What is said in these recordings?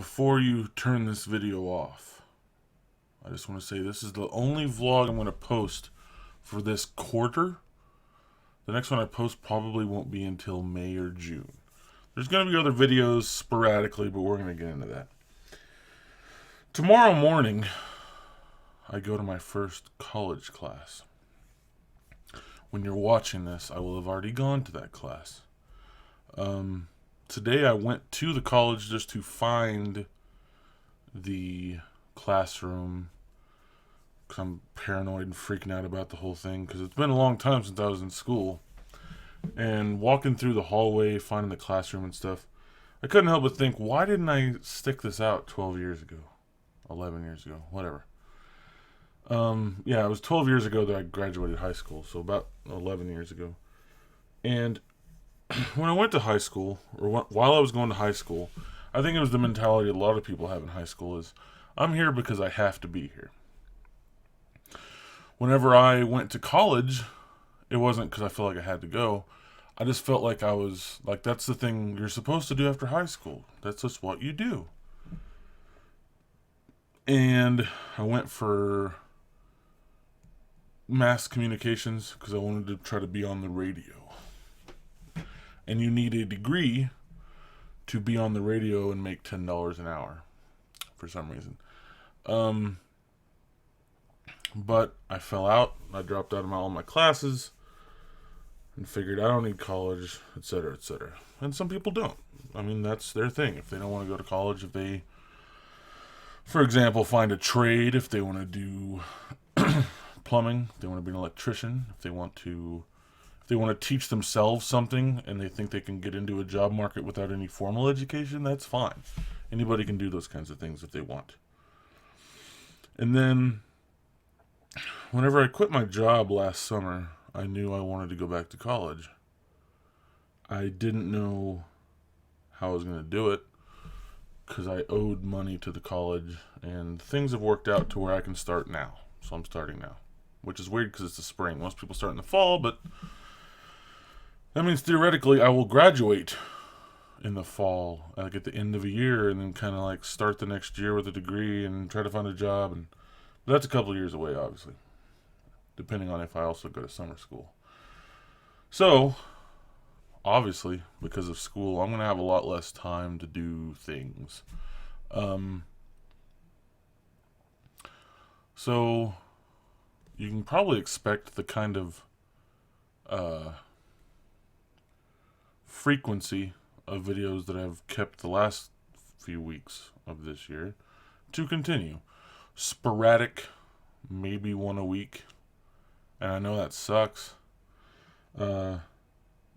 before you turn this video off, I just want to say this is the only vlog I'm going to post for this quarter. The next one I post probably won't be until May or June. There's going to be other videos sporadically, but we're going to get into that. Tomorrow morning, I go to my first college class. When you're watching this, I will have already gone to that class. Today I went to the college just to find the classroom because I'm paranoid and freaking out about the whole thing because it's been a long time since I was in school. And walking through the hallway, finding the classroom and stuff, I couldn't help but think, why didn't I stick this out 12 years ago? 11 years ago, whatever. Yeah, it was 12 years ago that I graduated high school, so about 11 years ago. And when I went to high school, or while I was going to high school, I think it was the mentality a lot of people have in high school is, I'm here because I have to be here. Whenever I went to college, it wasn't because I felt like I had to go. I just felt like I was, like, that's the thing you're supposed to do after high school. That's just what you do. And I went for mass communications because I wanted to try to be on the radio. And you need a degree to be on the radio and make $10 an hour for some reason. But I fell out. I dropped out of all my classes and figured I don't need college, etc., etc. And some people don't. I mean, that's their thing. If they don't want to go to college, if they, for example, find a trade, if they want to do plumbing, if they want to be an electrician, if they want to teach themselves something and they think they can get into a job market without any formal education, that's fine. Anybody can do those kinds of things if they want. And then, whenever I quit my job last summer, I knew I wanted to go back to college. I didn't know how I was going to do it because I owed money to the college, and things have worked out to where I can start now. So I'm starting now, which is weird because it's the spring. Most people start in the fall, but that means theoretically I will graduate in the fall, like at the end of a year, and then kind of like start the next year with a degree and try to find a job. And but that's a couple of years away, obviously, depending on if I also go to summer school. So, obviously, because of school, I'm going to have a lot less time to do things. So, you can probably expect the kind of frequency of videos that I've kept the last few weeks of this year to continue. Sporadic, maybe one a week. And I know that sucks.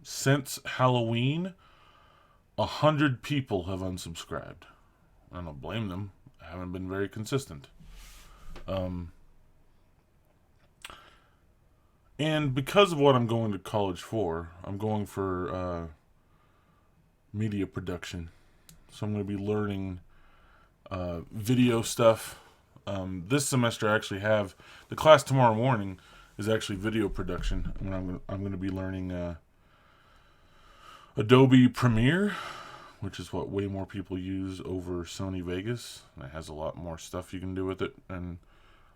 Since Halloween, 100 people have unsubscribed. I don't blame them. I haven't been very consistent. And because of what I'm going to college for, I'm going for media production. So I'm going to be learning video stuff. This semester I actually have, the class tomorrow morning is actually video production. And I'm going to be learning Adobe Premiere, which is what way more people use over Sony Vegas. It has a lot more stuff you can do with it, and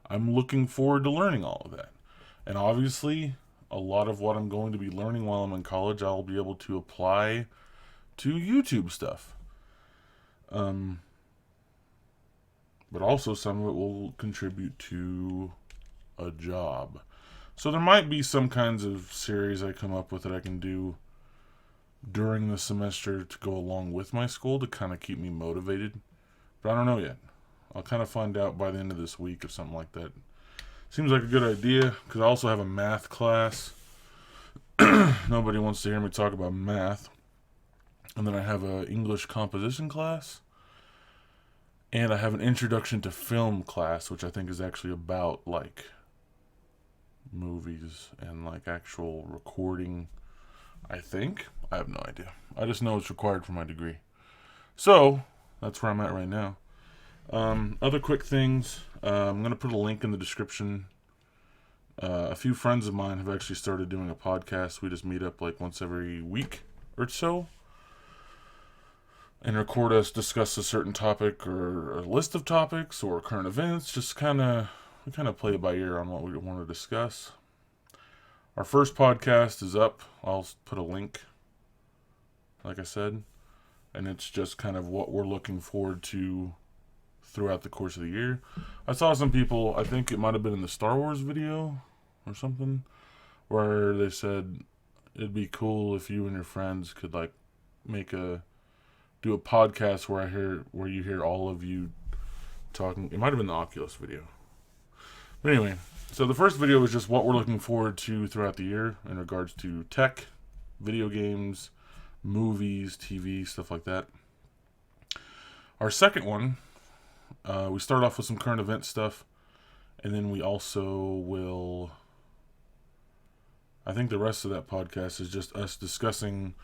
I'm looking forward to learning all of that. And obviously, a lot of what I'm going to be learning while I'm in college, I'll be able to apply to YouTube stuff. But also some of it will contribute to a job. So there might be some kinds of series I come up with that I can do during the semester to go along with my school to kind of keep me motivated. But I don't know yet. I'll kind of find out by the end of this week if something like that seems like a good idea, because I also have a math class. Nobody wants to hear me talk about math. And then I have an English composition class. And I have an introduction to film class, which I think is actually about, like, movies and, like, actual recording, I think. I have no idea. I just know it's required for my degree. So, that's where I'm at right now. Other quick things. I'm going to put a link in the description. A few friends of mine have actually started doing a podcast. We just meet up like once every week or so. and record us discuss a certain topic or a list of topics or current events. Just we kind of play it by ear on what we want to discuss. Our first podcast is up. I'll put a link, like I said, and it's just kind of what we're looking forward to throughout the course of the year. I saw some people, I think it might have been in the Star Wars video or something, where they said it'd be cool if you and your friends could like do a podcast where you hear all of you talking. It might have been the Oculus video. But anyway, so the first video is just what we're looking forward to throughout the year in regards to tech, video games, movies, TV, stuff like that. Our second one, we start off with some current event stuff, and then we also will, I think the rest of that podcast is just us discussing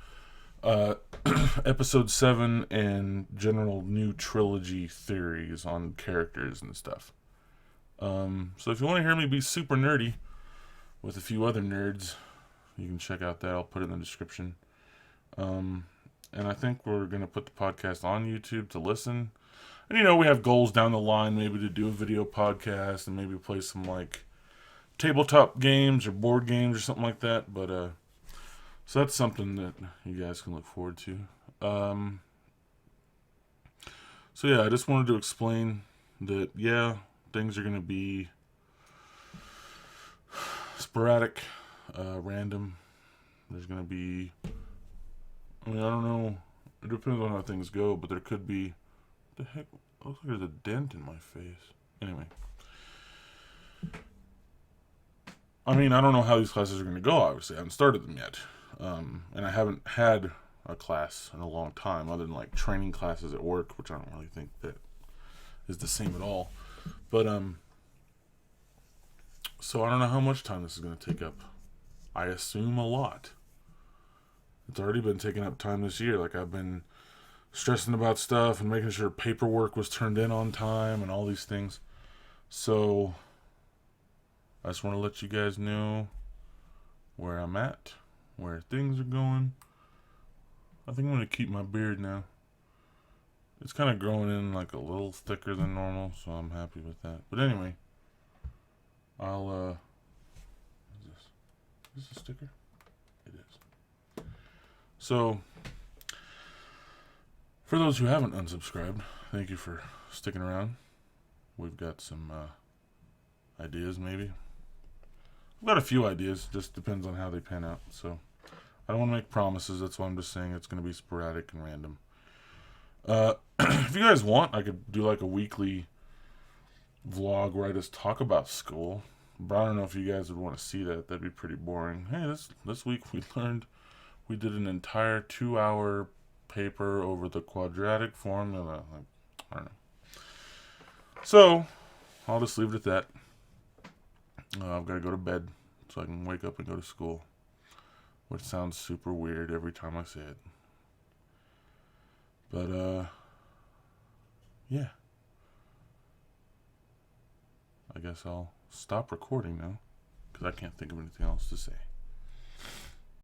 episode 7 and general new trilogy theories on characters and stuff. So if you want to hear me be super nerdy with a few other nerds, you can check out that. I'll put it in the description. And I think we're going to put the podcast on YouTube to listen. And, we have goals down the line, maybe to do a video podcast and maybe play some, like, tabletop games or board games or something like that. But, so that's something that you guys can look forward to. So, yeah, I just wanted to explain that, things are going to be sporadic, random. There's going to be, I don't know. It depends on how things go, but there could be, what the heck? It looks like there's a dent in my face. Anyway. I don't know how these classes are going to go, obviously. I haven't started them yet. And I haven't had a class in a long time, other than, like, training classes at work, which I don't really think that is the same at all. But, so I don't know how much time this is going to take up. I assume a lot. It's already been taking up time this year. Like, I've been stressing about stuff and making sure paperwork was turned in on time and all these things. So, I just want to let you guys know where I'm at, where things are going. I think I'm going to keep my beard now. It's kind of growing in like a little thicker than normal, so I'm happy with that. But anyway, I'll, is this a sticker? It is. So, for those who haven't unsubscribed, thank you for sticking around. We've got some ideas, maybe. I've got a few ideas, just depends on how they pan out. So, I don't want to make promises, that's why I'm just saying it's going to be sporadic and random. If you guys want, I could do like a weekly vlog where I just talk about school. But I don't know if you guys would want to see that. That'd be pretty boring. Hey, this week we did an entire 2-hour paper over the quadratic formula. Like, I don't know. So, I'll just leave it at that. I've got to go to bed so I can wake up and go to school. Which sounds super weird every time I say it. But, yeah. I guess I'll stop recording now, because I can't think of anything else to say.